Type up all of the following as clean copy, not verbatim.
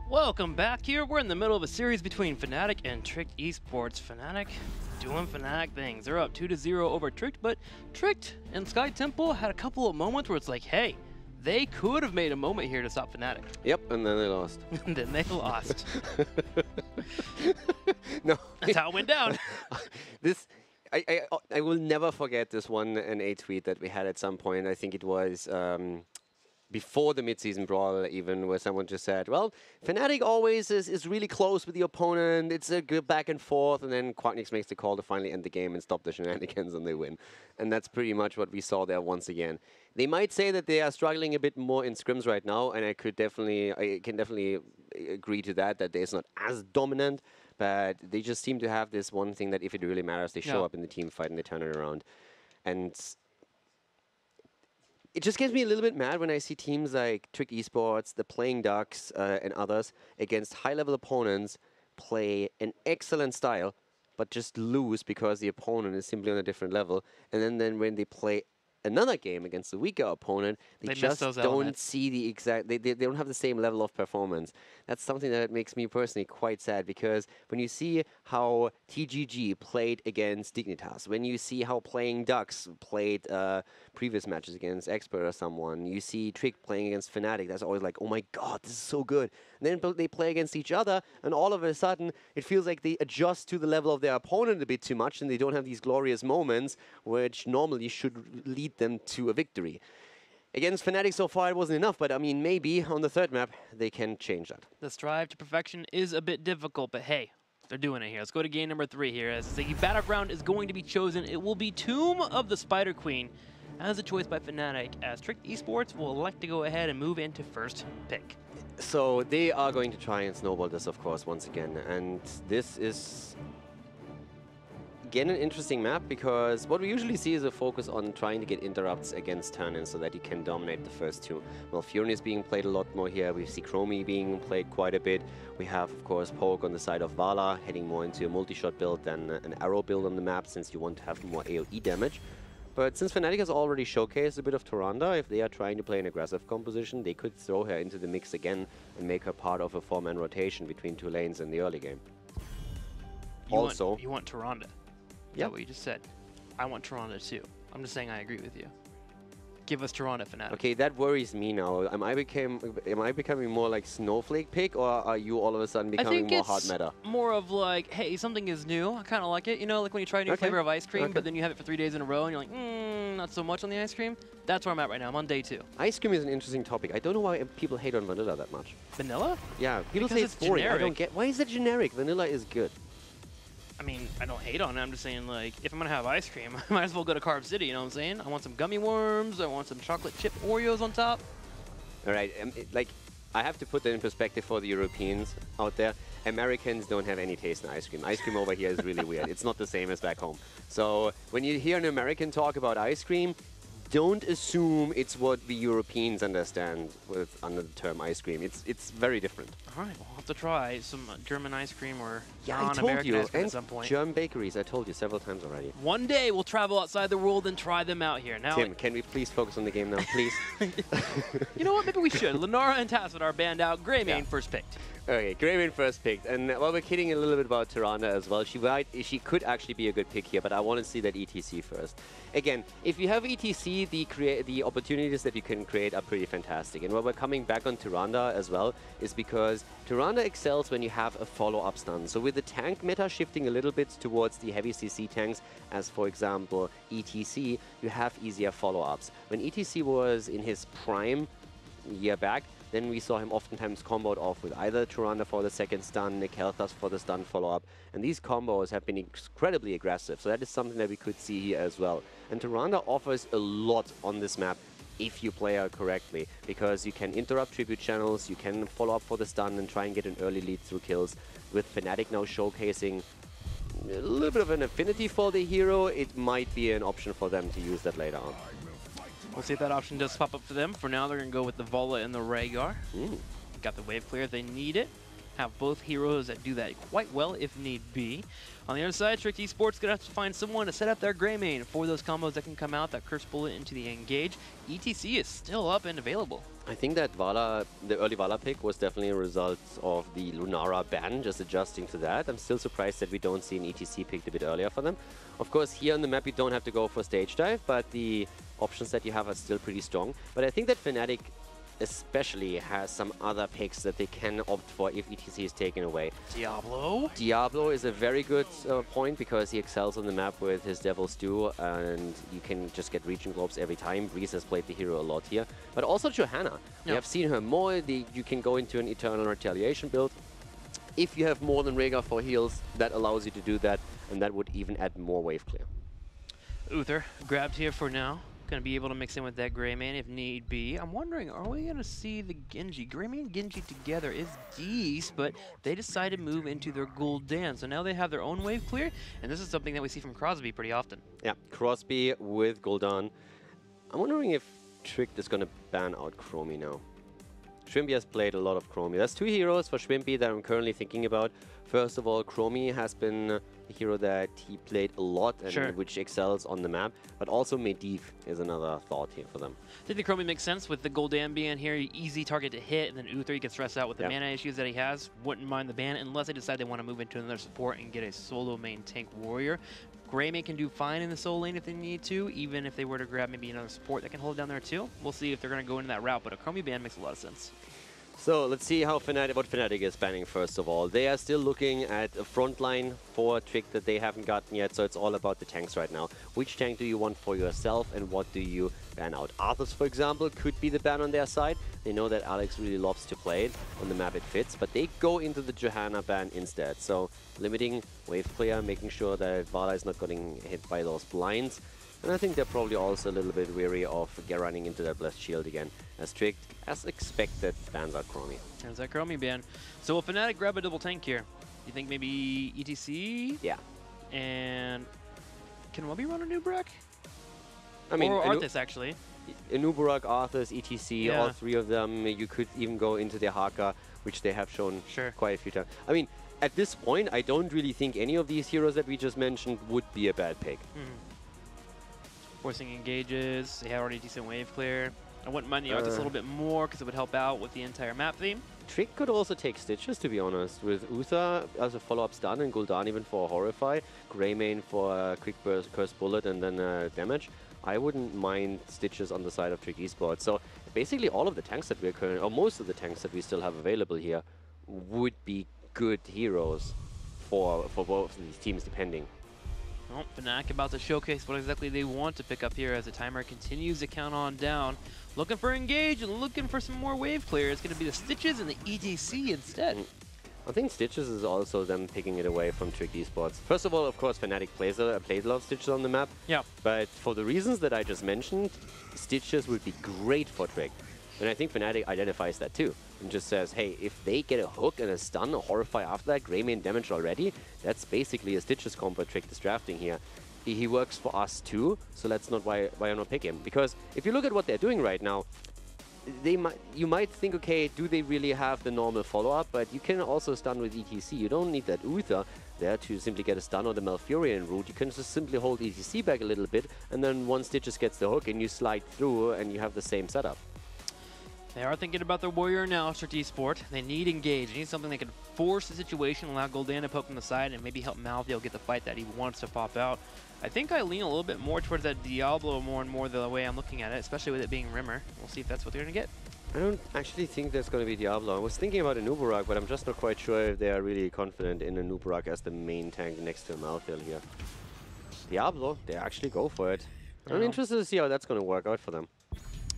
Welcome back here. We're in the middle of a series between Fnatic and Tricked Esports. Fnatic doing Fnatic things. They're up 2-0 over Tricked, but Tricked and Sky Temple had a couple of moments where it's like, hey, they could have made a moment here to stop Fnatic. Yep, and then they lost. And then they lost. No. That's how it went down. I will never forget this one NA tweet that we had at some point. I think it was before the mid-season brawl even, where someone just said, well, Fnatic always is really close with the opponent. It's a good back and forth, and then Quacknix makes the call to finally end the game and stop the shenanigans, and they win. And that's pretty much what we saw there once again. They might say that they are struggling a bit more in scrims right now, and I can definitely agree to that they're not as dominant, but they just seem to have this one thing that if it really matters, they show up in the team fight and they turn it around. And it just gets me a little bit mad when I see teams like Tricked Esports, the Playing Ducks, and others against high-level opponents play an excellent style, but just lose because the opponent is simply on a different level. And then when they play another game against a weaker opponent, they just don't see the exact, they don't have the same level of performance. That's something that makes me personally quite sad, because when you see how TGG played against Dignitas, when you see how Playing Ducks played previous matches against Expert or someone, you see Trick playing against Fnatic, that's always like, oh my god, this is so good. And then they play against each other, and all of a sudden, it feels like they adjust to the level of their opponent a bit too much, and they don't have these glorious moments, which normally should lead them to a victory. Against Fnatic so far it wasn't enough, but I mean, maybe on the third map they can change that. The strive to perfection is a bit difficult, but hey, they're doing it here. Let's go to game number 3 here. As the battleground is going to be chosen, it will be Tomb of the Spider Queen as a choice by Fnatic, as Tricked Esports will elect to go ahead and move into first pick. So they are going to try and snowball this, of course, once again, and this is again an interesting map, because what we usually see is a focus on trying to get interrupts against turn-ins so that you can dominate the first two. Well, Fury is being played a lot more here. We see Chromie being played quite a bit. We have, of course, Poke on the side of Vala, heading more into a multi-shot build than an arrow build on the map, since you want to have more AoE damage. But since Fnatic has already showcased a bit of Tyrande, if they are trying to play an aggressive composition, they could throw her into the mix again and make her part of a 4-man rotation between 2 lanes in the early game. You want Tyrande? Is that what you just said? I want Tyrande too. I'm just saying I agree with you. Give us Tyrande, Fnatic. Okay, that worries me now. Am I becoming more like Snowflake pick, or are you all of a sudden becoming more hard meta? More of like, hey, something is new. I kind of like it. You know, like when you try a new flavor of ice cream, but then you have it for 3 days in a row, and you're like, not so much on the ice cream. That's where I'm at right now. I'm on day 2. Ice cream is an interesting topic. I don't know why people hate on vanilla that much. Vanilla? Yeah, people say it's boring. Generic. I don't get. Why is it generic? Vanilla is good. I mean, I don't hate on it. I'm just saying, like, if I'm going to have ice cream, I might as well go to Carb City, you know what I'm saying? I want some gummy worms. I want some chocolate chip Oreos on top. All right. Like, I have to put that in perspective for the Europeans out there. Americans don't have any taste in ice cream. Ice cream over here is really weird. It's not the same as back home. So when you hear an American talk about ice cream, don't assume it's what the Europeans understand under the term ice cream. It's very different. All right, we'll have to try some German ice cream or non-American ice cream at some point. German bakeries, I told you several times already. One day we'll travel outside the world and try them out here. Now, Tim, can we please focus on the game now, please? You know what? Maybe we should. Lenara and Tacit are banned out. Greymane first picked. Okay, Greymane first picked, and while we're kidding a little bit about Tyrande as well, she could actually be a good pick here, but I want to see that ETC first. Again, if you have ETC, the opportunities that you can create are pretty fantastic. And why we're coming back on Tyrande as well is because Tyrande excels when you have a follow-up stun. So with the tank meta shifting a little bit towards the heavy CC tanks, as for example ETC, you have easier follow-ups. When ETC was in his prime a year back, then we saw him oftentimes comboed off with either Tyrande for the second stun, Nikelthas for the stun follow-up, and these combos have been incredibly aggressive, so that is something that we could see here as well. And Tyrande offers a lot on this map if you play her correctly, because you can interrupt tribute channels, you can follow up for the stun and try and get an early lead through kills. With Fnatic now showcasing a little bit of an affinity for the hero, it might be an option for them to use that later on. We'll see if that option does pop up for them. For now, they're going to go with the Vola and the Rhaegar. Got the wave clear if they need it. have both heroes that do that quite well if need be. On the other side, Trick Esports gonna have to find someone to set up their Grey main for those combos that can come out, that Curse Bullet into the engage. ETC is still up and available. I think that Vala, the early Vala pick was definitely a result of the Lunara ban, just adjusting to that. I'm still surprised that we don't see an ETC picked a bit earlier for them. Of course, here on the map you don't have to go for stage dive, but the options that you have are still pretty strong. But I think that Fnatic especially has some other picks that they can opt for if ETC is taken away. Diablo is a very good point because he excels on the map with his Devil's Due, and you can just get region globes every time. Breeze has played the hero a lot here. But also Johanna. We have seen her more. You can go into an Eternal Retaliation build. If you have more than Rhaegar for heals, that allows you to do that, and that would even add more wave clear. Uther grabbed here for now. Going to be able to mix in with that Grey main if need be. I'm wondering, are we going to see the Genji? Grey main and Genji together is decent, but they decided to move into their Gul'dan. So now they have their own wave clear, and this is something that we see from Crosby pretty often. Yeah, Crosby with Gul'dan. I'm wondering if Trick is going to ban out Chromie now. Shrimpy has played a lot of Chromie. There's two heroes for Shrimpy that I'm currently thinking about. First of all, Chromie has been a hero that he played a lot and which excels on the map. But also Medivh is another thought here for them. I think the Chromie makes sense with the Gul'dan being here. Easy target to hit, and then Uther he gets stressed out with the mana issues that he has. Wouldn't mind the ban unless they decide they want to move into another support and get a solo main tank warrior. Grey main can do fine in the solo lane if they need to, even if they were to grab maybe another support that can hold down there too. We'll see if they're going to go into that route, but a Chromie ban makes a lot of sense. So let's see how what Fnatic is banning first of all. They are still looking at a front line for a Trick that they haven't gotten yet, so it's all about the tanks right now. Which tank do you want for yourself and what do you ban out? Arthas, for example, could be the ban on their side. They know that Alex really loves to play it. On the map it fits, but they go into the Johanna ban instead. So limiting wave clear, making sure that Vala is not getting hit by those blinds. And I think they're probably also a little bit weary of running into that Blessed Shield again. As Trick, as expected, bans out Chromie. There's that Chromie ban. So will Fnatic grab a double tank here? You think maybe ETC? Yeah. And can Webby run a Nubrak? I mean, or Arthas, actually. Nubarak, Arthas, ETC, all three of them. You could even go into their Haka, which they have shown quite a few times. I mean, at this point, I don't really think any of these heroes that we just mentioned would be a bad pick. Forcing engages, they have already decent wave clear. I wouldn't mind the Arthas a little bit more because it would help out with the entire map theme. Trick could also take Stitches, to be honest, with Uther as a follow-up stun and Gul'dan even for a Horrify, Grey main for a quick burst, Curse Bullet and then damage. I wouldn't mind Stitches on the side of Trick Esports. So basically all of the tanks that we're currently, or most of the tanks that we still have available here, would be good heroes for both of these teams, depending. Well, Fnatic about to showcase what exactly they want to pick up here as the timer continues to count on down. Looking for engage and looking for some more wave clear. It's going to be the Stitches and the ETC instead. I think Stitches is also them picking it away from Trick Esports. First of all, of course, Fnatic plays a lot of Stitches on the map. Yeah. But for the reasons that I just mentioned, Stitches would be great for Trick. And I think Fnatic identifies that too. And just says, hey, if they get a hook and a stun, a Horrify after that, Grey main damage already, that's basically a Stitches combo Trick is drafting here. He works for us too, so that's not why not pick him. Because if you look at what they're doing right now, you might think, okay, do they really have the normal follow-up? But you can also stun with ETC. You don't need that Uther there to simply get a stun or the Malfurion route. You can just simply hold ETC back a little bit, and then once Stitches gets the hook and you slide through and you have the same setup. They are thinking about their warrior now, Trick Esport. They need engage. They need something that can force the situation, allow Gul'dan to poke from the side, and maybe help Malthael get the fight that he wants to pop out. I think I lean a little bit more towards that Diablo more and more the way I'm looking at it, especially with it being Rimmer. We'll see if that's what they're going to get. I don't actually think there's going to be Diablo. I was thinking about a Nubarak, but I'm just not quite sure if they are really confident in a Nubarak as the main tank next to Malthael here. Diablo, they actually go for it. I'm interested to see how that's going to work out for them.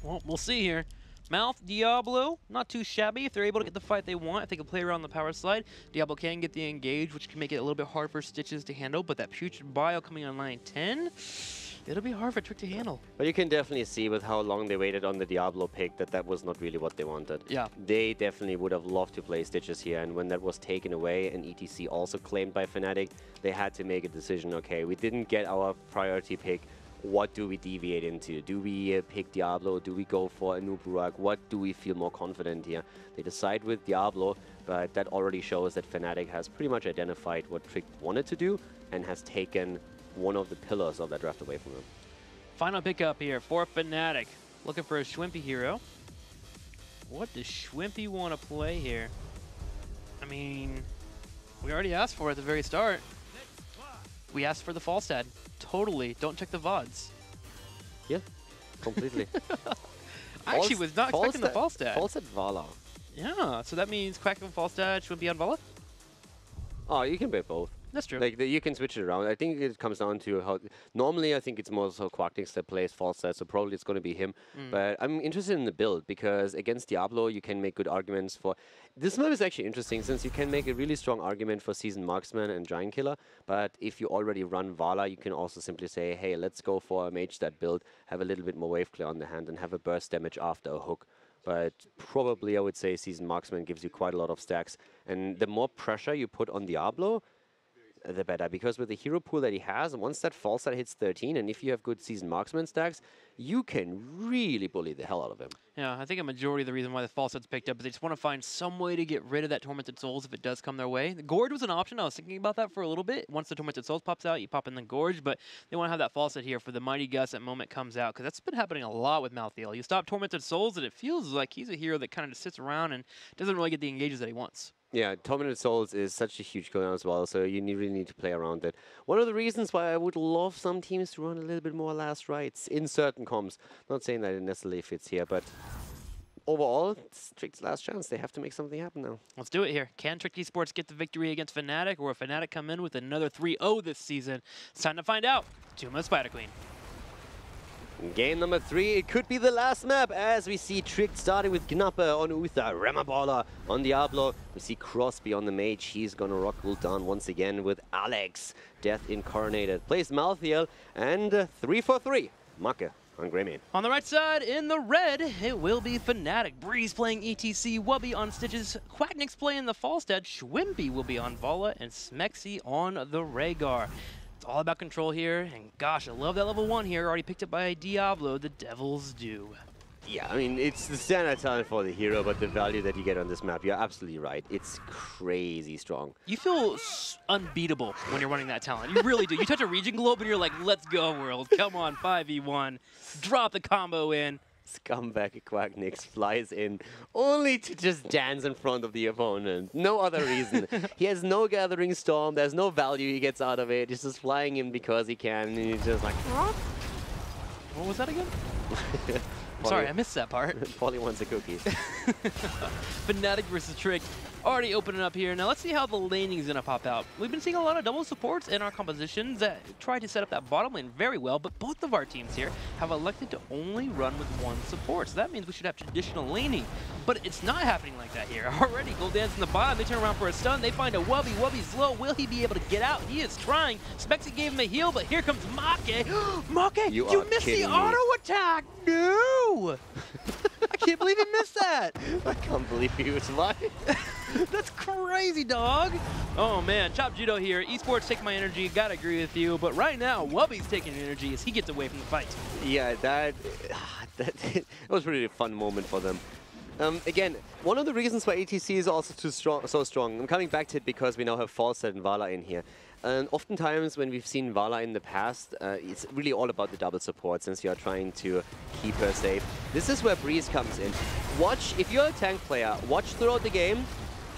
Well, we'll see here. Mouth, Diablo, not too shabby. If they're able to get the fight they want, if they can play around the power slide, Diablo can get the engage, which can make it a little bit hard for Stitches to handle. But that Putrid Bio coming on line 10, it'll be hard for Trick to handle. But you can definitely see with how long they waited on the Diablo pick that was not really what they wanted. Yeah. They definitely would have loved to play Stitches here, and when that was taken away and ETC also claimed by Fnatic, they had to make a decision. Okay, we didn't get our priority pick. what do we deviate into? Do we pick Diablo? Do we go for a Nuburak? What do we feel more confident here? They decide with Diablo, but that already shows that Fnatic has pretty much identified what Trick wanted to do and has taken one of the pillars of that draft away from them. Final pickup here for Fnatic. Looking for a Schwimpy hero. What does Schwimpy want to play here? I mean, we already asked for it at the very start. We asked for the Falstad. Totally. Don't check the VODs. Yeah, completely. I actually was not expecting the Falstad. Falstad Vala. Yeah, so that means Quack and Falstad should be on Vala? Oh, you can play both. That's true. Like you can switch it around. I think it comes down to how. Normally, I think it's more so Quacknix that plays Falstad, so probably it's going to be him. But I'm interested in the build because against Diablo, you can make good arguments for. This map is actually interesting since you can make a really strong argument for Seasoned Marksman and Giant Killer. But if you already run Vala, you can also simply say, hey, let's go for a Mage Stat build, have a little bit more wave clear on the hand, and have a burst damage after a hook. But probably I would say Seasoned Marksman gives you quite a lot of stacks. And the more pressure you put on Diablo, the better, because with the hero pool that he has, once that Falstad hits 13, and if you have good Seasoned Marksman stacks, you can really bully the hell out of him. Yeah, I think a majority of the reason why the Falstad's picked up is they just want to find some way to get rid of that Tormented Souls if it does come their way. The Gorge was an option. I was thinking about that for a little bit. Once the Tormented Souls pops out, you pop in the Gorge, but they want to have that Falstad here for the Mighty Gust at moment comes out, because that's been happening a lot with Malthael. You stop Tormented Souls, and it feels like he's a hero that kind of just sits around and doesn't really get the engages that he wants. Yeah, Tormented Souls is such a huge cooldown as well, so you really need to play around it. One of the reasons why I would love some teams to run a little bit more last rites in certain comps. Not saying that it necessarily fits here, but overall, it's Trick's last chance. They have to make something happen now. Let's do it here. Can Trick Esports get the victory against Fnatic, or will Fnatic come in with another 3-0 this season? It's time to find out. Tomb of Spider Queen. Game number 3, it could be the last map as we see Trick starting with Gnapper on Uther, Ramabala on Diablo. We see Crosby on the Mage. He's gonna rock Gul'dan once again with Alex, Death Incarnated. Plays Malthael and 3 for 3. Macke on Greymane. On the right side, in the red, it will be Fnatic. Breeze playing ETC, Wubby on Stitches, Quacknix playing the Falstad, Schwimpy will be on Vala, and Smexy on the Rhaegar. It's all about control here, and gosh, I love that level 1 here, already picked up by Diablo, the Devils do. Yeah, I mean, it's the standard talent for the hero, but the value that you get on this map, you're absolutely right. It's crazy strong. You feel unbeatable when you're running that talent. You really do. You touch a region globe and you're like, let's go, world. Come on, 5v1. Drop the combo in. Scumbag Quacknix flies in only to just dance in front of the opponent. No other reason. He has no Gathering Storm. There's no value he gets out of it. He's just flying in because he can. And he's just like, what was that again? Sorry, I missed that part. Polly wants a cookie. Fnatic versus Trick. Already opening up here. Now let's see how the laning is going to pop out. We've been seeing a lot of double supports in our compositions that try to set up that bottom lane very well, but both of our teams here have elected to only run with one support. So that means we should have traditional laning. But it's not happening like that here. Already, Gul'dan's in the bottom. They turn around for a stun. They find a Wubby. Wubby's low. Will he be able to get out? He is trying. Smexy gave him a heal, but here comes Macke. Macke, you missed the auto attack. No! I can't believe he missed that. I can't believe he was lying. That's crazy, dog. Oh, man. Chop Judo here. Esports take my energy. Gotta agree with you. But right now, Wubby's taking energy as he gets away from the fight. Yeah, that was really a fun moment for them. Again, one of the reasons why ETC is also so strong, I'm coming back to it because we now have Falstad and Vala in here. And oftentimes when we've seen Vala in the past, it's really all about the double support since you are trying to keep her safe. This is where Breeze comes in. Watch, if you're a tank player, watch throughout the game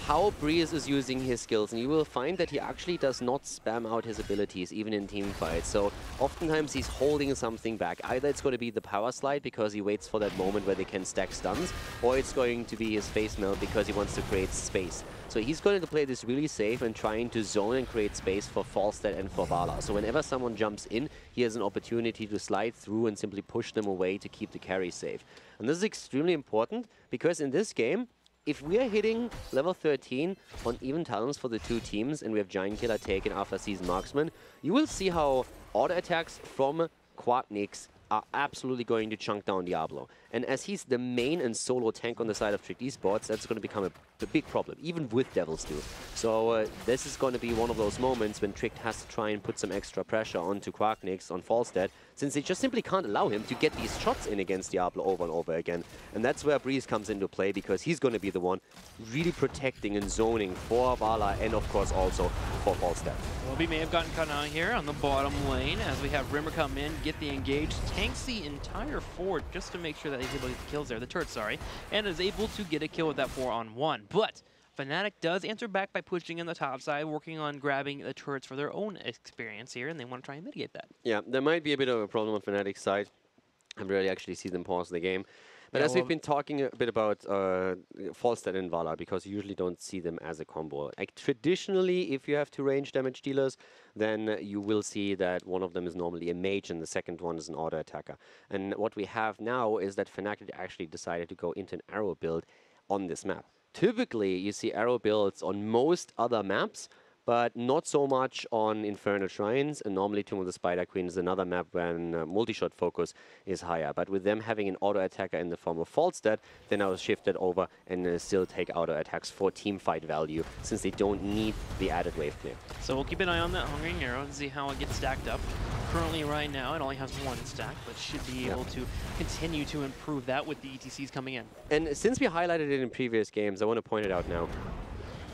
how Breeze is using his skills, and you will find that he actually does not spam out his abilities, even in team fights. So oftentimes he's holding something back. Either it's going to be the power slide because he waits for that moment where they can stack stuns, or it's going to be his face melt because he wants to create space. So he's going to play this really safe and trying to zone and create space for Falstad and for Vala. So whenever someone jumps in, he has an opportunity to slide through and simply push them away to keep the carry safe. And this is extremely important because in this game, if we are hitting level 13 on even talents for the two teams and we have Giant Killer taken after Seasoned Marksman, you will see how auto attacks from Quacknix are absolutely going to chunk down Diablo. And as he's the main and solo tank on the side of Trick Esports, that's going to become a a big problem, even with Devil's Due. So this is going to be one of those moments when Trick has to try and put some extra pressure onto Quacknix on Falstead, since they just simply can't allow him to get these shots in against Diablo over and over again. And that's where Breeze comes into play, because he's going to be the one really protecting and zoning for Vala and, of course, also for Falstead. Wobby may have gotten cut out here on the bottom lane as we have Rimmer come in, get the engage, tanks the entire fort just to make sure that he's able to get the kills there, the turret, sorry, and is able to get a kill with that 4-on-1. But Fnatic does answer back by pushing in the top side, working on grabbing the turrets for their own experience here, and they want to try and mitigate that. Yeah, there might be a bit of a problem on Fnatic's side. I rarely actually see them pause the game. But as we've been talking a bit about Falstead and Vala, because you usually don't see them as a combo. Like traditionally, if you have two range damage dealers, then you will see that one of them is normally a mage and the second one is an auto attacker. And what we have now is that Fnatic actually decided to go into an arrow build on this map. Typically, you see arrow builds on most other maps, but not so much on Infernal Shrines, and normally Tomb of the Spider Queen is another map when multi-shot focus is higher. But with them having an auto-attacker in the form of Falstead, they now shifted over and still take auto-attacks for teamfight value, since they don't need the added wave clear. So we'll keep an eye on that Hungering Arrow and see how it gets stacked up. Currently right now it only has one stack, but should be able to continue to improve that with the ETCs coming in. And since we highlighted it in previous games, I want to point it out now.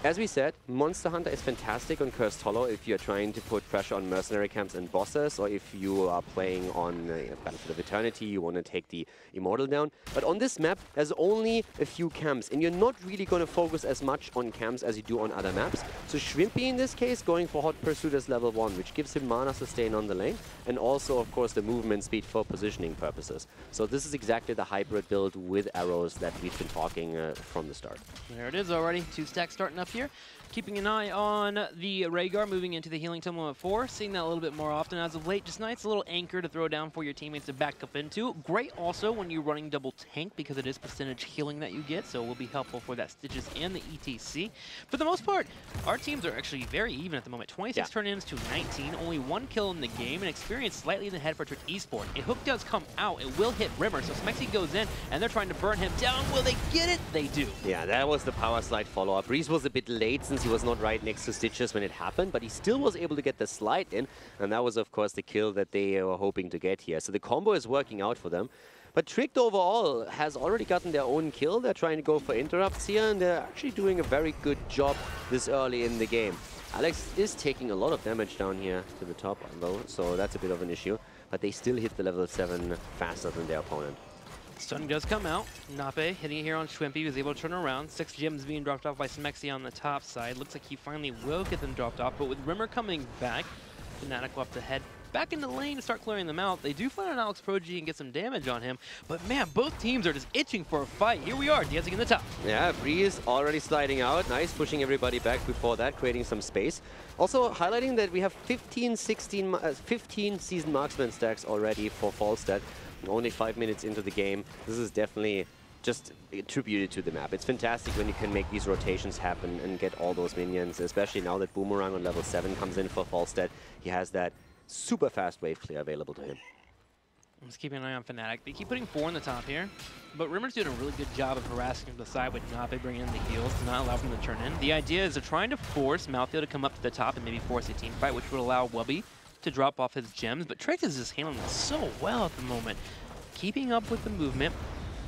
As we said, Monster Hunter is fantastic on Cursed Hollow if you're trying to put pressure on mercenary camps and bosses, or if you are playing on Battlefield of Eternity, you want to take the Immortal down. But on this map, there's only a few camps, and you're not really going to focus as much on camps as you do on other maps. So Shrimpy, in this case, going for Hot Pursuit as level 1, which gives him mana sustain on the lane, and also, of course, the movement speed for positioning purposes. So this is exactly the hybrid build with arrows that we've been talking from the start. There it is already, 2 stacks starting up here. Keeping an eye on the Rhaegar moving into the healing temple at 4, seeing that a little bit more often as of late. Just nice little anchor to throw down for your teammates to back up into. Great also when you're running double tank, because it is percentage healing that you get, so it will be helpful for that Stitches and the ETC. For the most part, our teams are actually very even at the moment. 26 turn-ins to 19, only 1 kill in the game, and experience slightly in the head for Trick Esport. A hook does come out, it will hit Rimmer, so Smexy goes in, and they're trying to burn him down. Will they get it? They do. Yeah, that was the power slide follow-up. Breeze was a bit late since he was not right next to Stitches when it happened, but he still was able to get the slide in, and that was, of course, the kill that they were hoping to get here. So the combo is working out for them. But Tricked overall has already gotten their own kill. They're trying to go for interrupts here, and they're actually doing a very good job this early in the game. Alex is taking a lot of damage down here to the top, though, so that's a bit of an issue. But they still hit the level 7 faster than their opponent. Stun does come out. Nape hitting it here on Schwimpy, was able to turn around. 6 gems being dropped off by Smexy on the top side. Looks like he finally will get them dropped off, but with Rimmer coming back, Fnatic will have to head back in the lane to start clearing them out. They do find an Alex Prodigy and get some damage on him, but man, both teams are just itching for a fight. Here we are, dancing in the top. Yeah, Breeze already sliding out. Nice, pushing everybody back before that, creating some space. Also highlighting that we have 15 season marksman stacks already for Falstead. Only 5 minutes into the game. This is definitely just attributed to the map. It's fantastic when you can make these rotations happen and get all those minions, especially now that Boomerang on level 7 comes in for Falstead. He has that super fast wave clear available to him. Let's keep an eye on Fnatic. They keep putting 4 in the top here, but Rimmer's doing a really good job of harassing him to the side with Nape bringing in the heals to not allow them to turn in. The idea is they're trying to force Malthael to come up to the top and maybe force a team fight, which would allow Wubby to drop off his gems, but Trick is just handling this so well at the moment. Keeping up with the movement,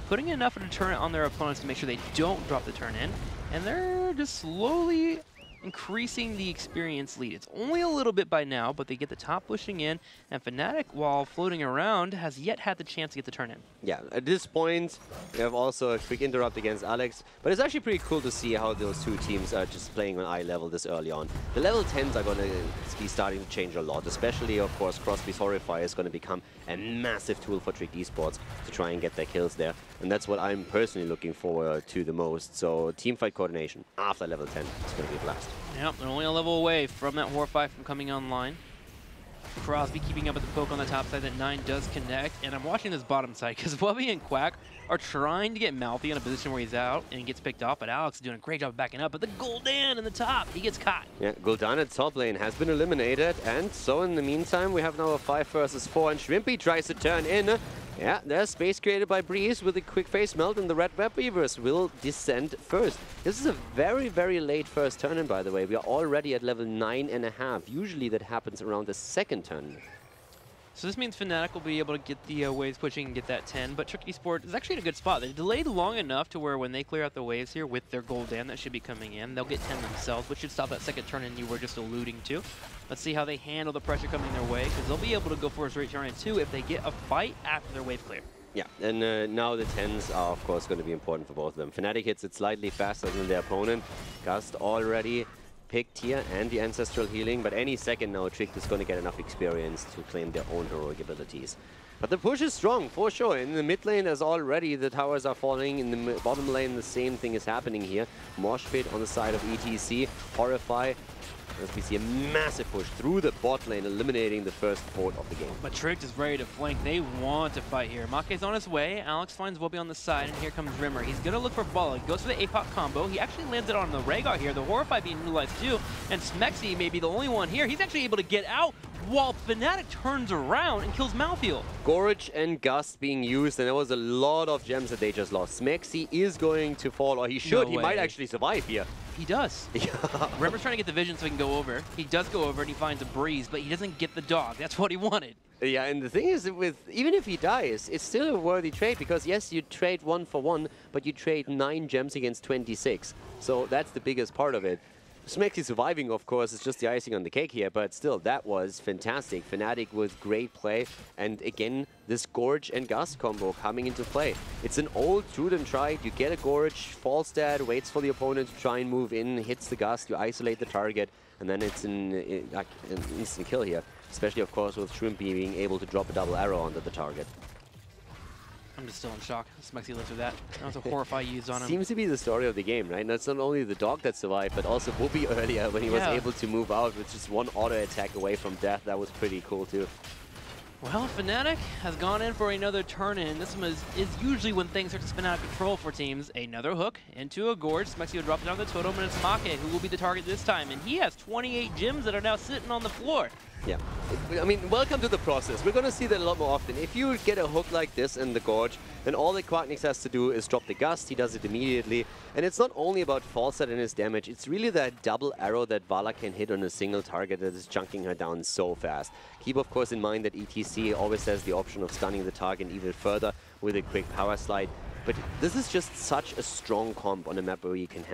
putting enough of a deterrent on their opponents to make sure they don't drop the turn in, and they're just slowly increasing the experience lead. It's only a little bit by now, but they get the top pushing in, and Fnatic, while floating around, has yet had the chance to get the turn in. Yeah, at this point, we have also a quick interrupt against Alex, but it's actually pretty cool to see how those two teams are just playing on eye level this early on. The level 10s are going to be starting to change a lot, especially, of course, Crosby's Horrify is going to become a massive tool for Trick Esports to try and get their kills there, and that's what I'm personally looking forward to the most. So teamfight coordination after level 10 is going to be a blast. Yep, they're only a level away from that Horrify from coming online. Crosby keeping up with the poke on the top side that 9 does connect, and I'm watching this bottom side because Wubby and Quack are trying to get Malthael in a position where he's out and he gets picked off, but Alex is doing a great job of backing up, but the Gul'dan in the top, he gets caught. Yeah, Gul'dan at top lane has been eliminated, and so in the meantime we have now a 5 versus 4, and Shrimpy tries to turn in. Yeah, there's space created by Breeze with a quick face melt, and the red web weavers will descend first. This is a very, very late first turn, by the way. We are already at level 9.5. Usually that happens around the second turn. So this means Fnatic will be able to get the waves pushing and get that 10, but Trick Esport is actually in a good spot. They delayed long enough to where when they clear out the waves here with their Golden that should be coming in, they'll get 10 themselves, which should stop that second turn in you were just alluding to. Let's see how they handle the pressure coming their way, because they'll be able to go for a straight turn in 2 if they get a fight after their wave clear. Yeah, and now the 10s are, of course, going to be important for both of them. Fnatic hits it slightly faster than their opponent. Gust already picked here and the Ancestral Healing, but any second now Trick is going to get enough experience to claim their own heroic abilities. But the push is strong, for sure. In the mid lane, as already the towers are falling. In the bottom lane, the same thing is happening here. Mosh Pit on the side of ETC. Horrify, as we see a massive push through the bot lane, eliminating the first port of the game. But Trick is ready to flank. They want to fight here. Make's on his way. Alex finds Wobby on the side, and here comes Rimmer. He's going to look for Bala. He goes for the APOC combo. He actually lands it on the Rhaegar here. The Horrify being utilized too. And Smexy may be the only one here. He's actually able to get out while Fnatic turns around and kills Malfield. Gorge and Gust being used, and there was a lot of gems that they just lost. Smexy is going to fall, or he should. No he way. might actually survive here. He does. Rimmer's trying to get the vision so he can go over. He does go over and he finds a Breeze, but he doesn't get the dog. That's what he wanted. Yeah, and the thing is, even if he dies, it's still a worthy trade, because yes, you trade 1 for 1, but you trade 9 gems against 26. So that's the biggest part of it. Smexy surviving, of course, is just the icing on the cake here, but still, that was fantastic. Fnatic with great play, and again, this Gorge and Gust combo coming into play. It's an old shoot and try. You get a Gorge, falls dead, waits for the opponent to try and move in, hits the Gust, you isolate the target, and then it's like an instant kill here. Especially, of course, with Shrimp being able to drop a double arrow onto the target. I'm just still in shock. Smexy lived through that. That was a Horrify used on him. Seems to be the story of the game, right? And it's not only the dog that survived, but also Whoopi earlier when he was able to move out with just one auto attack away from death. That was pretty cool too. Well, Fnatic has gone in for another turn-in. This one is usually when things start to spin out of control for teams. Another hook into a Gorge. Smexy will drop down the totem, and it's Make who will be the target this time. And he has 28 gems that are now sitting on the floor. Yeah, I mean, welcome to the process. We're going to see that a lot more often. If you get a hook like this in the Gorge, then all that Quacknix has to do is drop the Gust. He does it immediately. And it's not only about Falstad and his damage, it's really that double arrow that Vala can hit on a single target that is chunking her down so fast. Keep, of course, in mind that ETC always has the option of stunning the target even further with a quick power slide. But this is just such a strong comp on a map where you can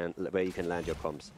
land your comps.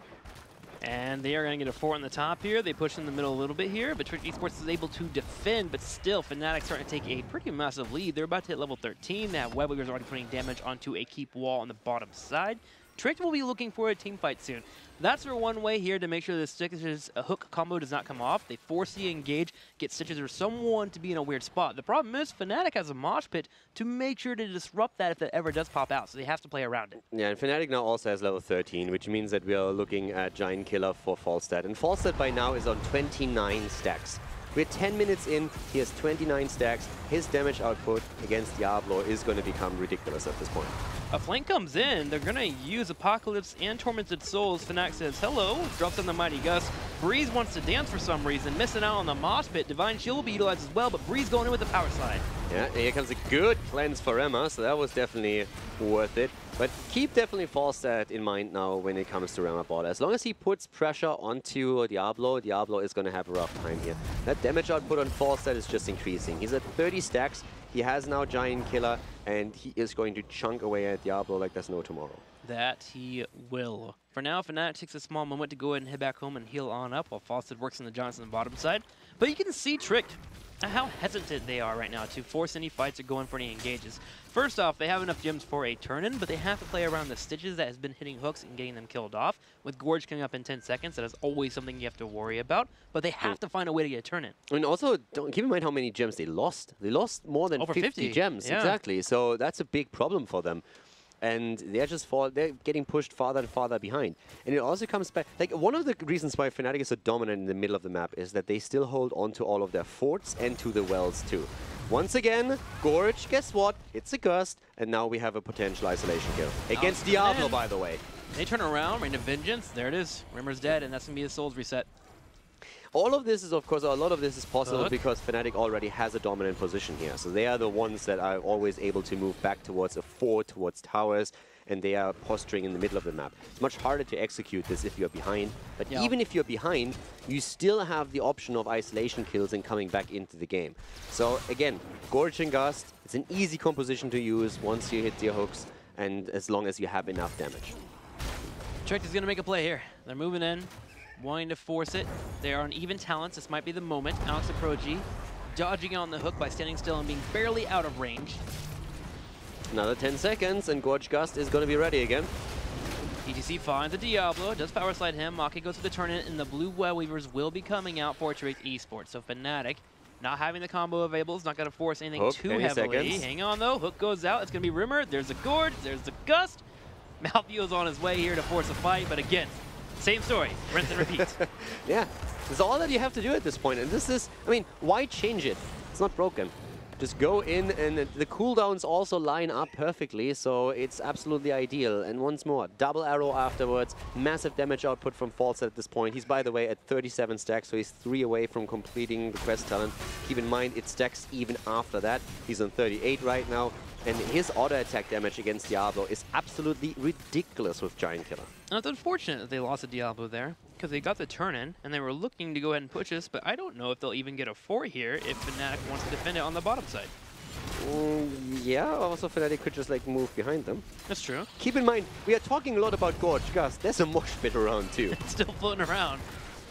And they are going to get a 4 on the top here. They push in the middle a little bit here, but Trick Esports is able to defend, but still, Fnatic starting to take a pretty massive lead. They're about to hit level 13. They have Webweavers already putting damage onto a keep wall on the bottom side. Trick will be looking for a team fight soon. That's their one way here to make sure the Stitches hook combo does not come off. They force the engage, get Stitches or someone to be in a weird spot. The problem is Fnatic has a mosh pit to make sure to disrupt that if that ever does pop out, so they have to play around it. Yeah, and Fnatic now also has level 13, which means that we are looking at Giant Killer for Falstad. And Falstad by now is on 29 stacks. We're 10 minutes in, he has 29 stacks. His damage output against Diablo is going to become ridiculous at this point. A flank comes in, they're going to use Apocalypse and Tormented Souls. Fnatic says hello, drops on the Mighty Gust. Breeze wants to dance for some reason, missing out on the Mosh Pit. Divine Shield will be utilized as well, but Breeze going in with the power slide. Yeah, here comes a good cleanse for Emma, so that was definitely worth it. But keep definitely Falstad in mind now when it comes to Rema bot. As long as he puts pressure onto Diablo, Diablo is going to have a rough time here. That damage output on Falstad is just increasing. He's at 30 stacks. He has now Giant Killer, and he is going to chunk away at Diablo like there's no tomorrow. That he will. For now, Fnatic takes a small moment to go ahead and head back home and heal on up while Falstad works on the Johnson on the bottom side. But you can see Tricked how hesitant they are right now to force any fights or go in for any engages. First off, they have enough gems for a turn-in, but they have to play around the Stitches that has been hitting hooks and getting them killed off. With Gorge coming up in 10 seconds, that is always something you have to worry about, but they have to find a way to get a turn-in. And also, don't keep in mind how many gems they lost. They lost more than Over 50 gems, yeah. Exactly. So that's a big problem for them. And they're getting pushed farther and farther behind. And it also comes back, like one of the reasons why Fnatic is so dominant in the middle of the map is that they still hold on to all of their forts and to the wells too. Once again, Gorge, guess what? It's a Gust, and now we have a potential isolation kill. Against Diablo, by the way. They turn around, Rain of Vengeance, there it is. Rimmer's dead, and that's going to be his Souls reset. All of this is, of course, a lot of this is possible because Fnatic already has a dominant position here. So they are the ones that are always able to move back towards a fort, towards towers, and they are posturing in the middle of the map. It's much harder to execute this if you're behind, but even if you're behind, you still have the option of isolation kills and coming back into the game. So again, Gorge and Gust, it's an easy composition to use once you hit your hooks, and as long as you have enough damage. Trick is going to make a play here. They're moving in, wanting to force it. They are on even talents. This might be the moment. Alex Aproji dodging on the hook by standing still and being barely out of range. Another 10 seconds, and Gorge Gust is going to be ready again. ETC finds a Diablo, does power slide him. Maki goes to the turn-in, and the blue Well Weavers will be coming out for Trick Esports. So Fnatic, not having the combo available, is not going to force anything Hook, too heavily. Hang on, though. Hook goes out. It's going to be Rimmer. There's the Gorge. There's the Gust. Malfio's on his way here to force a fight, but again, same story. Rinse and repeat. Yeah, it's all that you have to do at this point. And this is, I mean, why change it? It's not broken. Just go in, and the cooldowns also line up perfectly, so it's absolutely ideal. And once more, double arrow afterwards, massive damage output from False at this point. He's, by the way, at 37 stacks, so he's 3 away from completing the quest talent. Keep in mind, it stacks even after that. He's on 38 right now, and his auto attack damage against Diablo is absolutely ridiculous with Giant Killer. Now, it's unfortunate that they lost a Diablo there, because they got the turn-in, and they were looking to go ahead and push this, but I don't know if they'll even get a 4 here if Fnatic wants to defend it on the bottom side. Yeah, also Fnatic could just like move behind them. That's true. Keep in mind, we are talking a lot about Gorge Gust. There's a mosh pit around too. It's still floating around.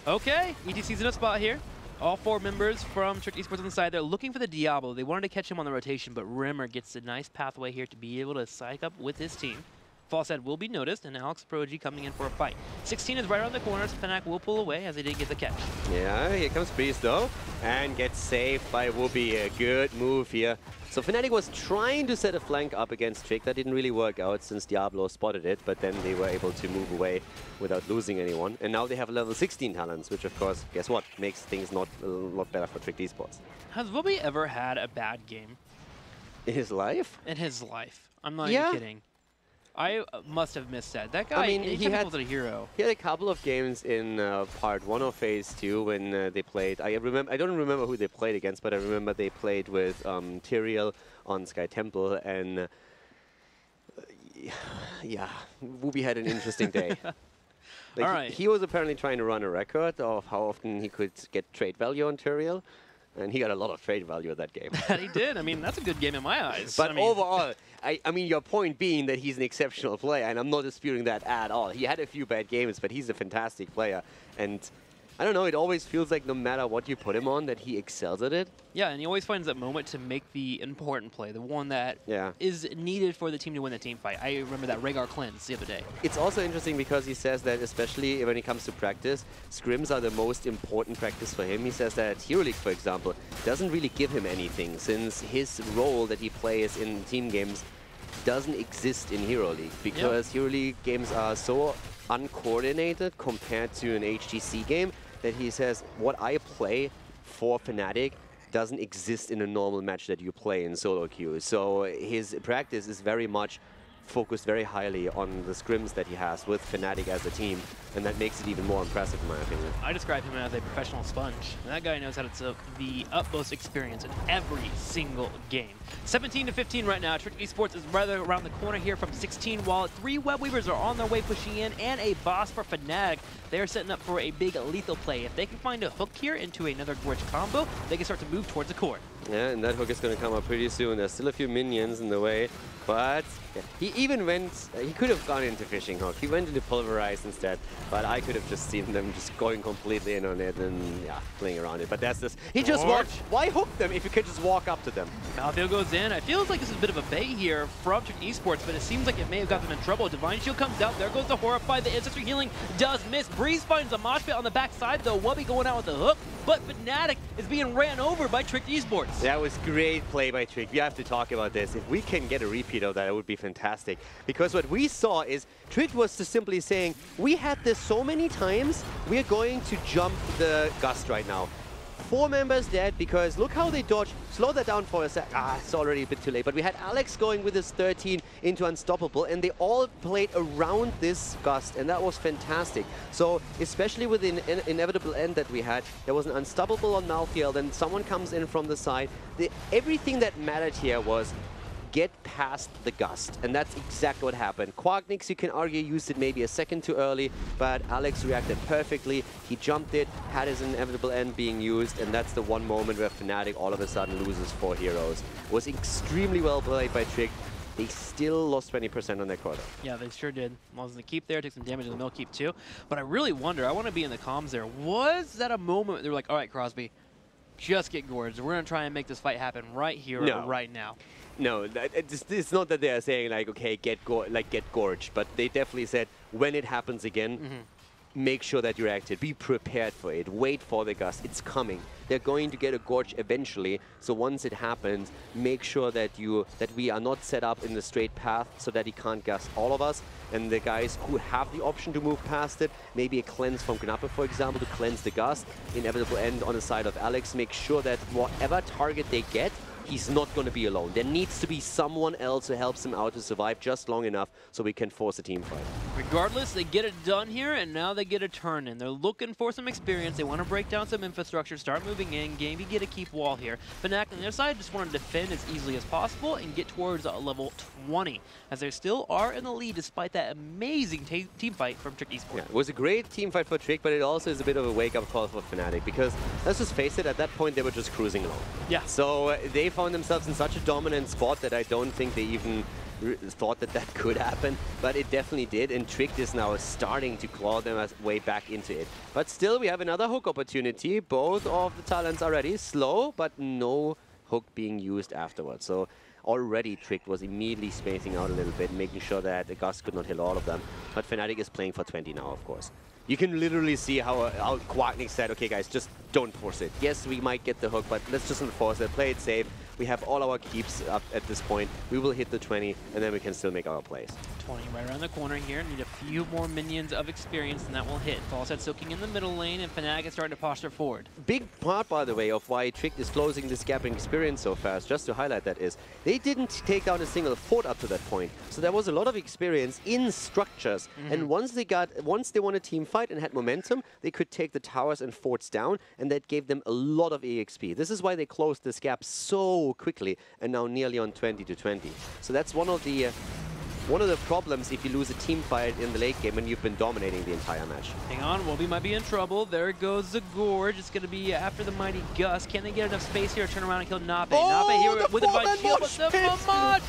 Okay, ETC's in a spot here. All 4 members from Trick Esports on the side, they're looking for the Diablo. They wanted to catch him on the rotation, but Rimmer gets a nice pathway here to be able to psych up with his team. Falsehead will be noticed, and Alex Proji coming in for a fight. 16 is right around the corner, so Fnatic will pull away as they didn't get the catch. Yeah, here comes Priest though, and gets saved by Whoopi. A good move here. So Fnatic was trying to set a flank up against Trick. That didn't really work out since Diablo spotted it, but then they were able to move away without losing anyone. And now they have level 16 talents, which of course, guess what? Makes things not a lot better for Trick Esports. Has Whoopi ever had a bad game? In his life? In his life. I'm not even kidding. I must have missed that. That guy, I mean, he had a hero. He had a couple of games in part 1 of Phase 2 when they played. I don't remember who they played against, but I remember they played with Tyrael on Sky Temple, and yeah, Whoopi had an interesting day. Like, all right. He was apparently trying to run a record of how often he could get trade value on Tyrael. And he got a lot of trade value at that game. He did. I mean, that's a good game in my eyes. But overall, I mean, your point being that he's an exceptional player, and I'm not disputing that at all. He had a few bad games, but he's a fantastic player. And I don't know, it always feels like no matter what you put him on, that he excels at it. Yeah, and he always finds that moment to make the important play, the one that is needed for the team to win the team fight. I remember that Rhaegar cleanse the other day. It's also interesting because he says that, especially when it comes to practice, scrims are the most important practice for him. He says that Hero League, for example, doesn't really give him anything, since his role that he plays in team games doesn't exist in Hero League, because Hero League games are so uncoordinated compared to an HGC game, that he says, what I play for Fnatic doesn't exist in a normal match that you play in solo queue. So his practice is very much focused very highly on the scrims that he has with Fnatic as a team, and that makes it even more impressive in my opinion. I describe him as a professional sponge, and that guy knows how to take the utmost experience in every single game. 17-15 right now. Trick Esports is rather around the corner here from 16, while 3 Web Weavers are on their way pushing in, and a boss for Fnatic. They're setting up for a big lethal play. If they can find a hook here into another Gorge combo, they can start to move towards the core. Yeah, and that hook is going to come up pretty soon. There's still a few minions in the way, but he even went, he could have gone into Fishing Hook. He went into Pulverize instead, but I could have just seen them just going completely in on it and, yeah, playing around it. But that's this. He just walked. Why hook them if you could just walk up to them? Malfio goes in. It feels like this is a bit of a bait here from Trick Esports, but it seems like it may have got them in trouble. Divine Shield comes out. There goes the Horrify. The Ancestor Healing does miss. Breeze finds a mosh pit on the backside, though. Wubby going out with the hook, but Fnatic is being ran over by Trick Esports. That was great play by Trick. We have to talk about this. If we can get a repeat of that, it would be fantastic. Because what we saw is Trick was just simply saying, we had this so many times, we are going to jump the Gust right now. 4 members dead because look how they dodge. Slow that down for a sec. It's already a bit too late. But we had Alex going with his 13 into Unstoppable, and they all played around this Gust, and that was fantastic. So especially with the inevitable end that we had, there was an Unstoppable on Malthael, then someone comes in from the side. Everything that mattered here was get past the Gust, and that's exactly what happened. Quagnix, you can argue, used it maybe a second too early, but Alex reacted perfectly. He jumped it, had his inevitable end being used, and that's the one moment where Fnatic all of a sudden loses 4 heroes. Was extremely well played by Trick. They still lost 20% on their quota. Yeah, they sure did. Lost in the keep there, took some damage in the middle keep too. But I really wonder, I want to be in the comms there. Was that a moment they were like, all right, Crosby, just get gorged. We're going to try and make this fight happen right here, right now. No, it's not that they are saying like, okay, get gorged, but they definitely said when it happens again, make sure that you're active. Be prepared for it. Wait for the Gust. It's coming. They're going to get a gorge eventually. So once it happens, make sure that we are not set up in the straight path so that he can't Gust all of us. And the guys who have the option to move past it, maybe a cleanse from Gnappa, for example, to cleanse the Gust. Inevitable end on the side of Alex. Make sure that whatever target they get, he's not going to be alone. There needs to be someone else who helps him out to survive just long enough so we can force a team fight. Regardless, they get it done here, and now they get a turn in. They're looking for some experience. They want to break down some infrastructure, start moving in, maybe get a keep wall here. Fnatic on their side just want to defend as easily as possible and get towards level 20, as they still are in the lead despite that amazing team fight from Trick Esports. Yeah, it was a great team fight for Trick, but it also is a bit of a wake-up call for Fnatic, because let's just face it, at that point they were just cruising along. Yeah. So they found themselves in such a dominant spot that I don't think they even thought that that could happen, but it definitely did, and Trick is now starting to claw them way back into it. But still, we have another hook opportunity. Both of the talents are ready. Slow, but no hook being used afterwards. So already Trick was immediately spacing out a little bit, making sure that the Gust could not hit all of them. But Fnatic is playing for 20 now, of course. You can literally see how Quagnix said, okay guys, just don't force it. Yes, we might get the hook, but let's just enforce it, play it safe. We have all our keeps up at this point. We will hit the 20, and then we can still make our plays. 20 right around the corner here. Need a few more minions of experience, and that will hit. Falset soaking in the middle lane, and Fnatic is starting to posture forward. Big part, by the way, of why Trick is closing this gap in experience so fast, just to highlight that, is they didn't take down a single fort up to that point. So there was a lot of experience in structures. And once they won a team fight and had momentum, they could take the towers and forts down, and that gave them a lot of EXP. This is why they closed this gap so quickly, and now nearly on 20 to 20. So that's one of the problems if you lose a team fight in the late game and you've been dominating the entire match. Hang on, Wolby might be in trouble. There goes the Gorge. It's going to be after the mighty Gust. Can they get enough space here to turn around and kill Nape? Oh, Nape here with a divine shield, but the Mamad!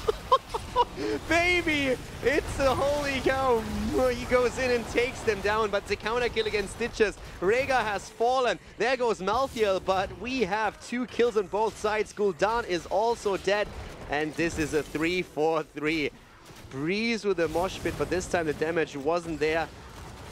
Baby, it's a holy cow. He goes in and takes them down, but the counter kill against Stitches. Rhaegar has fallen. There goes Malthael, but we have 2 kills on both sides. Gul'dan is also dead, and this is a 3-4-3. Breeze with a mosh pit, but this time the damage wasn't there.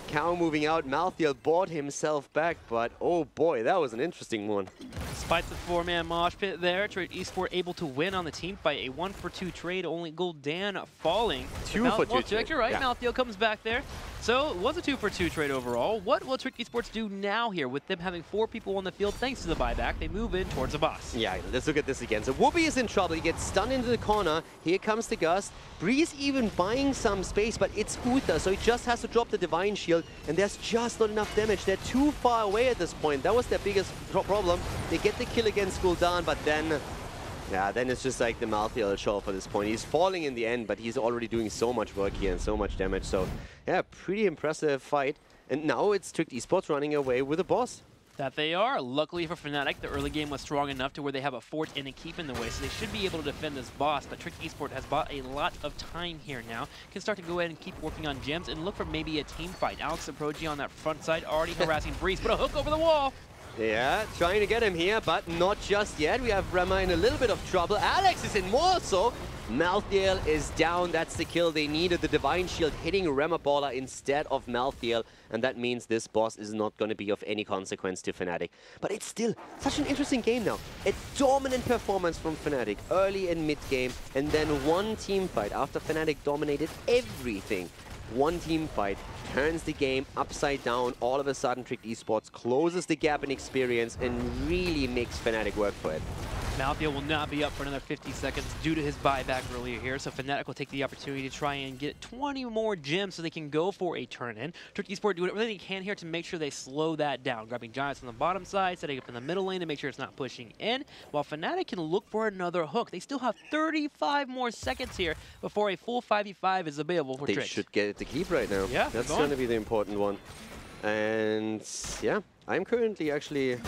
Cow moving out. Malthael bought himself back, but oh boy, that was an interesting one. Despite the 4-man mosh pit there, Trick Esports able to win on the team fight. A 1-for-2 trade, only Gul'dan falling. 2-for-2 trade. You're right, yeah. Malthael comes back there. So it was a 2-for-2 trade overall. What will Trick Esports do now here with them having 4 people on the field thanks to the buyback? They move in towards the boss. Yeah, let's look at this again. So Whoopi is in trouble. He gets stunned into the corner. Here comes the Gust. Breeze even buying some space, but it's Uther, so he just has to drop the Divine Shield, and there's just not enough damage. They're too far away at this point. That was their biggest problem. They get the kill against Gul'dan, but then it's just like the Malthael show for this point. He's falling in the end, but he's already doing so much work here and so much damage. So, yeah, pretty impressive fight. And now it's Trick Esports running away with the boss. That they are. Luckily for Fnatic, the early game was strong enough to where they have a fort and a keep in the way, so they should be able to defend this boss. But Trick Esports has bought a lot of time here now. Can start to go ahead and keep working on gems and look for maybe a team fight. Alex Saprogi on that front side already harassing Breeze, but a hook over the wall. Yeah, trying to get him here, but not just yet. We have Rema in a little bit of trouble. Alex is in more so. Malthael is down. That's the kill they needed. The Divine Shield hitting Rema Baller instead of Malthael. And that means this boss is not going to be of any consequence to Fnatic. But it's still such an interesting game now. A dominant performance from Fnatic early and mid-game. And then one team fight after Fnatic dominated everything. one team fight, turns the game upside down. All of a sudden, Trick Esports closes the gap in experience and really makes Fnatic work for it. Malthea will not be up for another 50 seconds due to his buyback earlier here, so Fnatic will take the opportunity to try and get 20 more gems so they can go for a turn-in. Trick Esports doing everything they can here to make sure they slow that down, grabbing Giants on the bottom side, setting up in the middle lane to make sure it's not pushing in, while Fnatic can look for another hook. They still have 35 more seconds here before a full 5v5 is available for Trick. They should get it to keep right now. Yeah, that's going to be the important one. And yeah, I'm currently actually...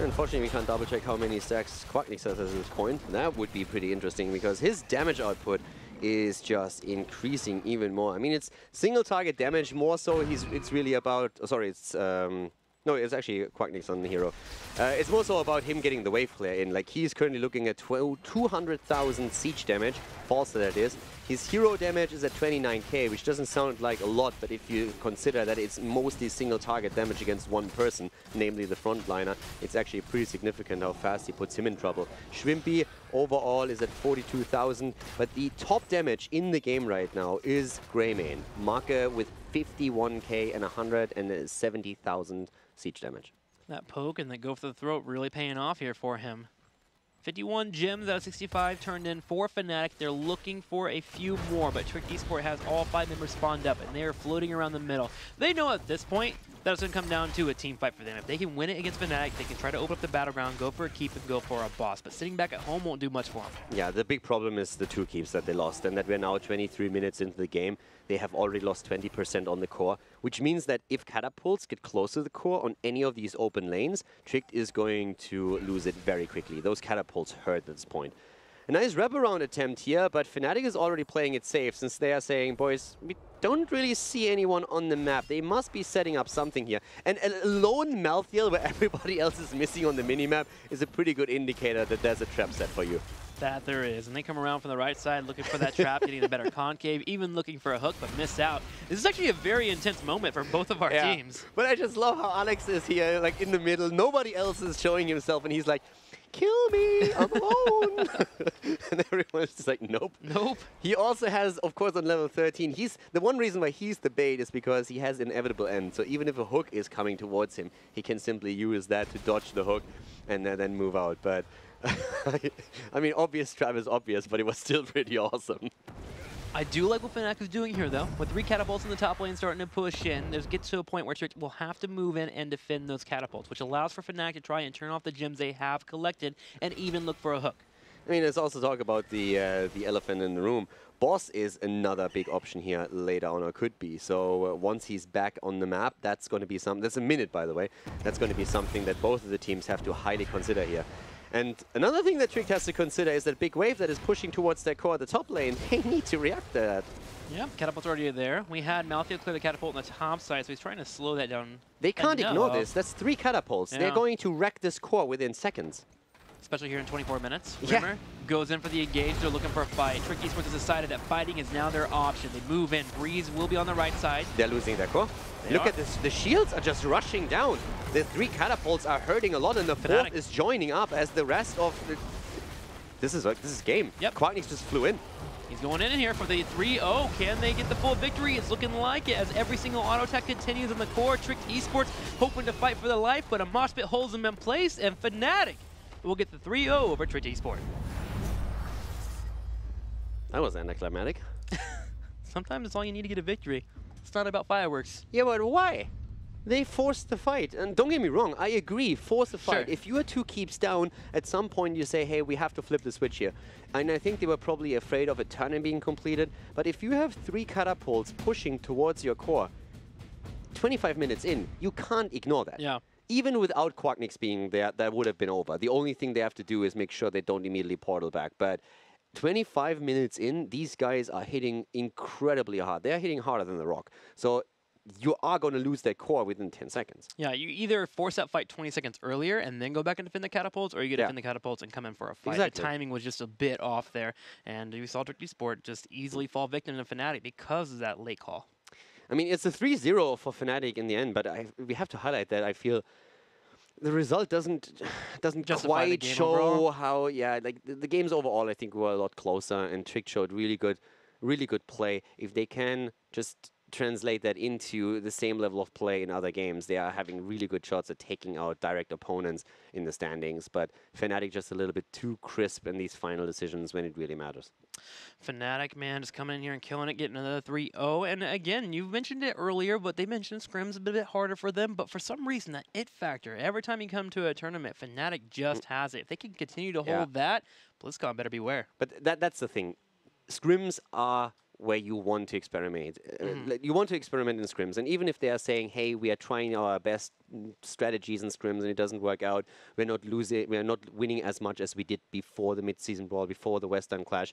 Unfortunately, we can't double-check how many stacks Quacknix has at this point. That would be pretty interesting because his damage output is just increasing even more. I mean, it's single target damage more so. It's really about... Oh, sorry, it's... no, it's actually Quacknix on the hero. It's more so about him getting the wave clear in. Like, he's currently looking at 200,000 siege damage. False, that is. His hero damage is at 29k, which doesn't sound like a lot, but if you consider that it's mostly single target damage against one person, namely the frontliner, it's actually pretty significant how fast he puts him in trouble. Shrimpy overall is at 42,000, but the top damage in the game right now is Greymane. Marker with 51k and 170,000 siege damage. That poke and that go for the throat really paying off here for him. 51 gems out of 65 turned in for Fnatic. They're looking for a few more, but Trick Esports has all 5 members spawned up, and they are floating around the middle. They know at this point that it's going to come down to a team fight for them. If they can win it against Fnatic, they can try to open up the battleground, go for a keep, and go for a boss. But sitting back at home won't do much for them. Yeah, the big problem is the 2 keeps that they lost, and that we're now 23 minutes into the game. They have already lost 20% on the core, which means that if catapults get close to the core on any of these open lanes, Trick is going to lose it very quickly. Those catapults hurt at this point. A nice wraparound attempt here, but Fnatic is already playing it safe since they are saying, boys, we don't really see anyone on the map. They must be setting up something here. And a lone Malthael where everybody else is missing on the minimap is a pretty good indicator that there's a trap set for you. That there is, and they come around from the right side looking for that trap, getting a better concave, even looking for a hook, but miss out. This is actually a very intense moment for both of our teams. But I just love how Alex is here, like in the middle. Nobody else is showing himself, and he's like, kill me, I'm alone. And everyone's just like, nope. Nope. He also has, of course, on level 13, the one reason why he's the bait is because he has inevitable end. So even if a hook is coming towards him, he can simply use that to dodge the hook and then move out. But I mean, obvious trap is obvious, but it was still pretty awesome. I do like what Fnatic is doing here, though. With 3 catapults in the top lane starting to push in, there's gets to a point where Trick will have to move in and defend those catapults, which allows for Fnatic to try and turn off the gems they have collected and even look for a hook. I mean, let's also talk about the elephant in the room. Boss is another big option here later on, or could be. So once he's back on the map, that's going to be something. That's a minute, by the way. That's going to be something that both of the teams have to highly consider here. And another thing that Trick has to consider is that big wave that is pushing towards their core at the top lane. They need to react to that. Yeah, catapult's already there. We had Malthael clear the catapult on the top side, so he's trying to slow that down. They can't ignore this. That's 3 catapults. Yeah. They're going to wreck this core within seconds. Especially here in 24 minutes. Yeah. Rimmer goes in for the engage. They're looking for a fight. Trick Esports has decided that fighting is now their option. They move in. Breeze will be on the right side. They're losing their core. Look at this. The shields are just rushing down. The 3 catapults are hurting a lot, and the 4th is joining up as the rest of the... This is game. Yep. Quacknix just flew in. He's going in here for the 3-0. Can they get the full victory? It's looking like it as every single auto attack continues in the core. Trick Esports hoping to fight for their life, but a mosh pit holds them in place, and Fnatic will get the 3-0 over Trick Esports. That was anticlimactic. Sometimes it's all you need to get a victory. It's not about fireworks. Yeah, but why? They forced the fight. And don't get me wrong, I agree, force the fight. Sure. If you are 2 keeps down, at some point you say, hey, we have to flip the switch here. And I think they were probably afraid of a turn being completed. But if you have 3 catapults pushing towards your core, 25 minutes in, you can't ignore that. Yeah. Even without Quacknix being there, that would have been over. The only thing they have to do is make sure they don't immediately portal back. But 25 minutes in, these guys are hitting incredibly hard. They're hitting harder than the Rock. So you are going to lose that core within 10 seconds. Yeah, you either force that fight 20 seconds earlier and then go back and defend the catapults, or you get to defend the catapults and come in for a fight. Exactly. The timing was just a bit off there, and we saw Trick Esports just easily fall victim to Fnatic because of that late call. I mean, it's a 3-0 for Fnatic in the end, but we have to highlight that I feel the result doesn't quite show overall. how, like the games overall I think were a lot closer, and Trick showed really good really good play, if they can just translate that into the same level of play in other games, they are having really good shots at taking out direct opponents in the standings. But Fnatic just a little bit too crisp in these final decisions when it really matters. Fnatic, man, just coming in here and killing it, getting another 3-0. And again, you mentioned it earlier, but they mentioned Scrim's a bit harder for them. But for some reason, that it factor, every time you come to a tournament, Fnatic just has it. If they can continue to hold that, BlizzCon better beware. But that's the thing. Scrims are where you want to experiment. Like, you want to experiment in scrims, and even if they are saying, "Hey, we are trying our best strategies in scrims, and it doesn't work out, we're not losing, we're not winning as much as we did before the mid-season brawl, before the Western Clash."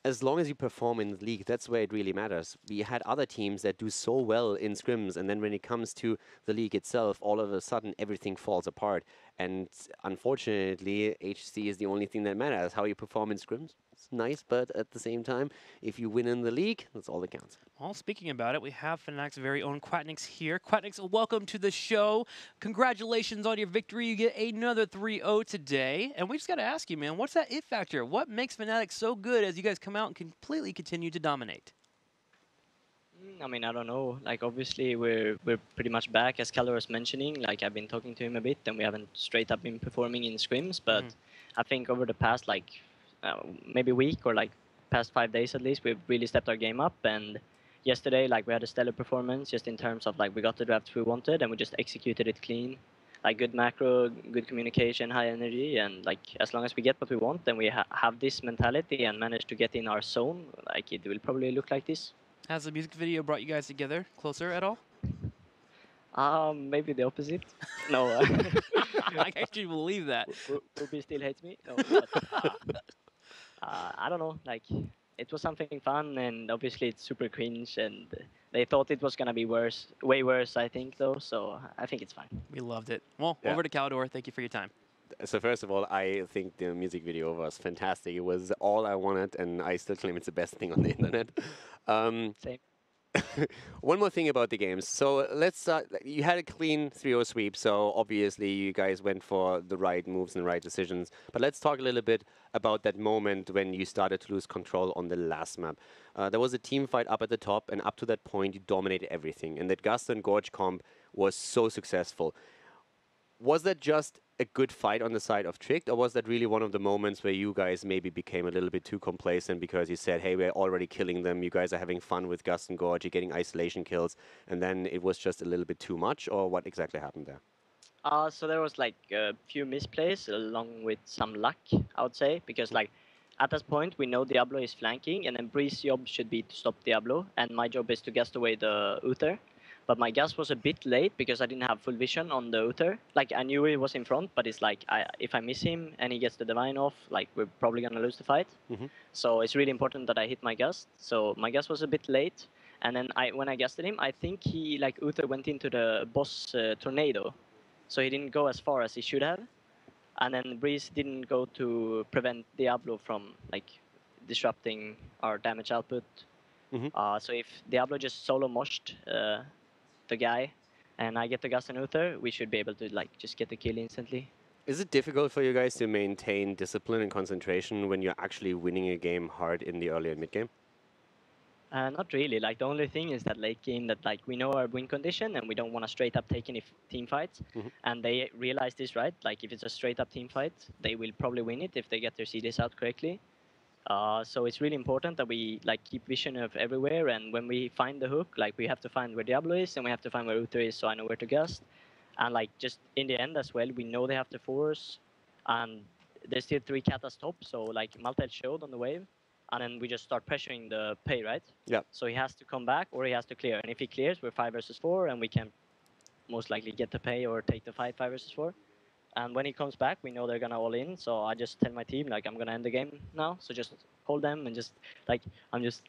As long as you perform in the league, that's where it really matters. We had other teams that do so well in scrims, and then when it comes to the league itself, all of a sudden everything falls apart. And unfortunately, HGC is the only thing that matters. How you perform in scrims, it's nice, but at the same time, if you win in the league, that's all that counts. Well, speaking about it, we have Fnatic's very own Quatnix here. Quatnix, welcome to the show. Congratulations on your victory. You get another 3-0 today. And we just got to ask you, man, what's that it factor? What makes Fnatic so good as you guys come out and completely continue to dominate? I mean, I don't know. Like, obviously, we're pretty much back, as Kalle was mentioning. Like, I've been talking to him a bit, and we haven't straight up been performing in scrims. But I think over the past, like, maybe week or, like, past 5 days at least, we've really stepped our game up. And yesterday, like, we had a stellar performance just in terms of, like, we got the draft we wanted, and we just executed it clean. Like, good macro, good communication, high energy. And, like, as long as we get what we want, then we have this mentality and manage to get in our zone, like, it will probably look like this. Has the music video brought you guys together closer at all? Maybe the opposite. No. I actually believe that. Ruby still hates me. No, but, I don't know. Like, it was something fun, and obviously it's super cringe, and they thought it was gonna be worse, way worse, I think, though. So I think it's fine. We loved it. Well, over to Caldor. Thank you for your time. So first of all, I think the music video was fantastic. It was all I wanted, and I still claim it's the best thing on the internet. Same. One more thing about the games. So let's start. You had a clean 3-0 sweep, so obviously you guys went for the right moves and the right decisions. But let's talk a little bit about that moment when you started to lose control on the last map. There was a team fight up at the top, and up to that point, you dominated everything. And that Gust and Gorge comp was so successful. Was that just a good fight on the side of Tricked, or was that really one of the moments where you guys maybe became a little bit too complacent because you said, hey, we're already killing them, you guys are having fun with Gust and Gorge, you're getting isolation kills, and then it was just a little bit too much, or what exactly happened there? So there was like a few misplays along with some luck, I would say, because like at this point we know Diablo is flanking, and then Breeze's job should be to stop Diablo, and my job is to gust away the Uther. But my gas was a bit late because I didn't have full vision on the Uther. Like, I knew he was in front, but it's like, if I miss him and he gets the Divine off, like, we're probably going to lose the fight. So it's really important that I hit my gas. So my gas was a bit late. And then when I gasted him, I think he, like, Uther went into the boss tornado. So he didn't go as far as he should have. And then Breeze didn't go to prevent Diablo from, like, disrupting our damage output. So if Diablo just solo moshed the guy, and I get the Gus and Uther, we should be able to like just get the kill instantly. Is it difficult for you guys to maintain discipline and concentration when you're actually winning a game hard in the early and mid game? Not really. Like the only thing is that late game that like we know our win condition and we don't want to straight up take any team fights. And they realize this, right? Like if it's a straight up team fight, they will probably win it if they get their CDs out correctly. So it's really important that we like keep vision of everywhere, and when we find the hook, like we have to find where Diablo is and we have to find where Uther is, so I know where to gust. And like just in the end as well, we know they have to force, and there's still 3 Katas top, so like Maltel showed on the wave, and then we just start pressuring the pay, right? Yeah. So he has to come back or he has to clear, and if he clears, we're 5 versus 4, and we can most likely get the pay or take the fight 5 versus 4. And when he comes back, we know they're gonna all in. So I just tell my team like I'm gonna end the game now. So just hold them and just like I'm just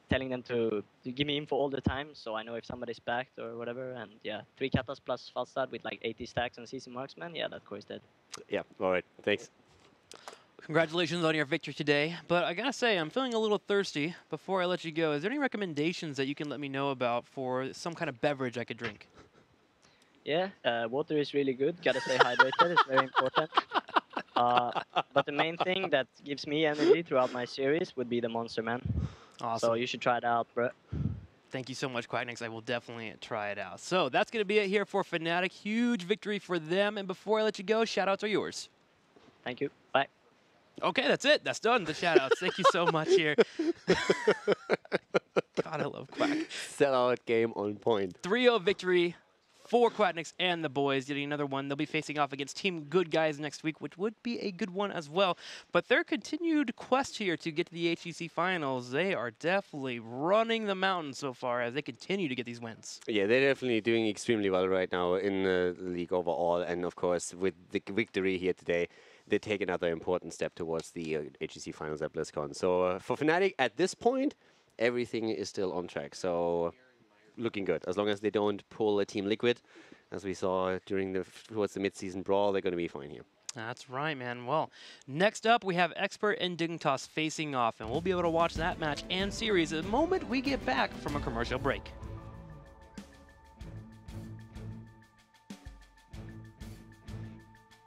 telling them to give me info all the time, so I know if somebody's backed or whatever. And yeah, 3 Katas plus Falstad with like 80 stacks and CC marksman. Yeah, that core is dead. Yeah. All right. Thanks. Congratulations on your victory today. But I gotta say, I'm feeling a little thirsty. Before I let you go, is there any recommendations that you can let me know about for some kind of beverage I could drink? Yeah, water is really good. Gotta stay hydrated. It's very important. But the main thing that gives me energy throughout my series would be the Monster Man. Awesome. So you should try it out, bro. Thank you so much, Quacknix. I will definitely try it out. So that's going to be it here for Fnatic. Huge victory for them. And before I let you go, shout-outs are yours. Thank you. Bye. Okay, that's it. That's done. The shout-outs. Thank you so much here. God, I love Quack. Sellout game on point. 3-0 victory for Quacknix and the boys. Getting another one. They'll be facing off against Team Good Guys next week, which would be a good one as well. But their continued quest here to get to the HGC finals, they are definitely running the mountain so far as they continue to get these wins. Yeah, they're definitely doing extremely well right now in the league overall. And of course, with the victory here today, they take another important step towards the HGC finals at BlizzCon. So for Fnatic, at this point, everything is still on track. So looking good. As long as they don't pull a Team Liquid, as we saw during towards the mid-season brawl, they're going to be fine here. That's right, man. Well, next up, we have Expert and Dignitas facing off, and we'll be able to watch that match and series the moment we get back from a commercial break.